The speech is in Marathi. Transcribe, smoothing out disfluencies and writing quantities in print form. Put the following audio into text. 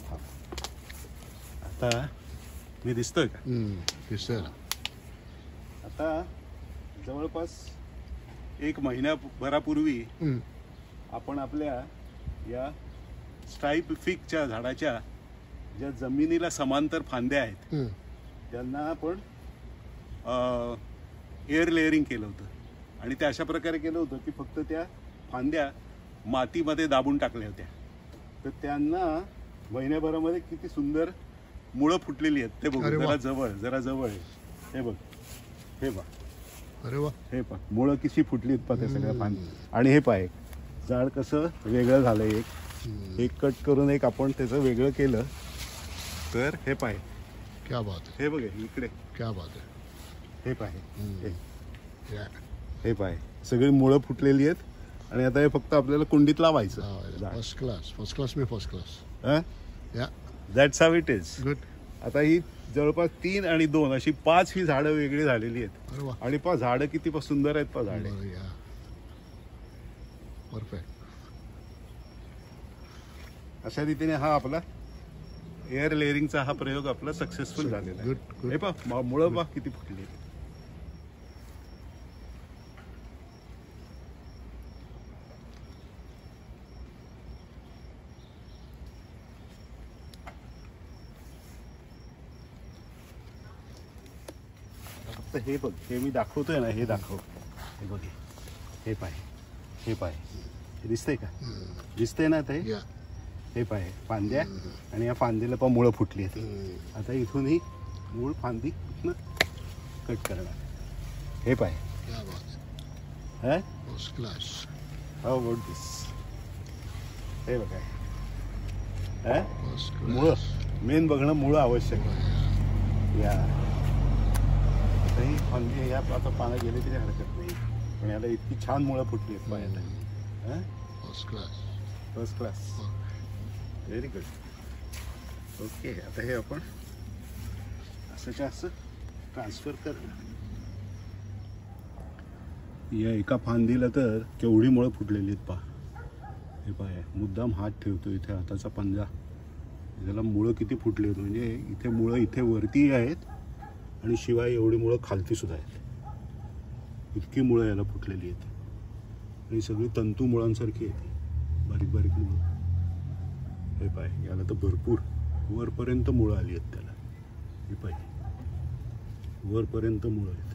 बस थांब. आता मी दिसतोय का? दिसतोय ना. आता जवळपास 1 महिन्याभरापूर्वी आपण आपल्या या स्ट्राईप फिगच्या झाडाच्या ज्या जमिनीला समांतर फांद्या आहेत त्यांना आपण एअर लेअरिंग केलं होतं. आणि ते अशा प्रकारे केलं होतं की फक्त त्या फांद्या मातीमध्ये दाबून टाकल्या होत्या. तर त्यांना महिन्याभरामध्ये किती सुंदर मुळं फुटलेली आहेत ते बघ. जरा जवळ हे बघ, हे बघ. अरे वा, हे पहा मुळं किती फुटली आहेत पहा त्या सगळ्या फांद्या. आणि हे पहा झाड कसं वेगळं झालं. एक कट करून एक आपण त्याचं वेगळं केलं तर हे पाहे. क्या बात आहे. हे बघ इकडे क्या बात आहे. हे पाहे, हे पाहे सगळी मुळं फुटलेली आहेत. आणि आता हे फक्त आपल्याला कुंडीत लावायचं. फर्स्ट क्लास, फर्स्ट क्लास मी first class. Yeah that's how it is. Good. आता ही जवळपास 3 आणि 2 अशी 5 ही झाडं वेगळी झालेली आहेत. आणि पहा झाडं किती सुंदर आहेत पहा झाडे. परफेक्ट. अशा रीतीने हा आपला एअर लेअरिंगचा हा प्रयोग आपला सक्सेसफुल झालेला आहे. हे पहा मुळं पहा किती फुटली. फक्त हे बघ, हे मी दाखवतोय ना, हे दाखव. हे बघ, हे पाहे, हे पाहे. दिसतंय का? दिसतंय ना आता हे पाहे फांद्या. आणि या फांदीला पण मुळं फुटली आहेत. आता इथून ही मूळ फांदी कट करणार. हे पाहे. First class. हाऊ अबाउट दिस. हे बघा मुळं मेन बघणं मुळं आवश्यक आहे. या आता ही फांदी या आता पानं गेले तरी हरकत नाही. पण याला इतकी छान मुळं फुटली आहेत पायाला. First class, first class. Very good. Okay. आता हे आपण असं असं ट्रान्सफर कर. या एका फांदीला तर केवढी मुळं फुटलेली आहेत पहा. हे पाय मुद्दाम हात ठेवतो इथे, हाताचा पंजा. त्याला मुळं किती फुटली आहेत. म्हणजे इथे मुळं इथे वरती आहेत आणि शिवाय एवढी मुळं खालती सुद्धा आहेत. इतकी मुळं याला फुटलेली आहेत. आणि सगळी तंतू मुळांसारखी आहेत, बारीक बारीक मुळं. हे पाय याला तर भरपूर वरपर्यंत मुळं आली आहेत त्याला. हे पाय वरपर्यंत मुळं आहेत.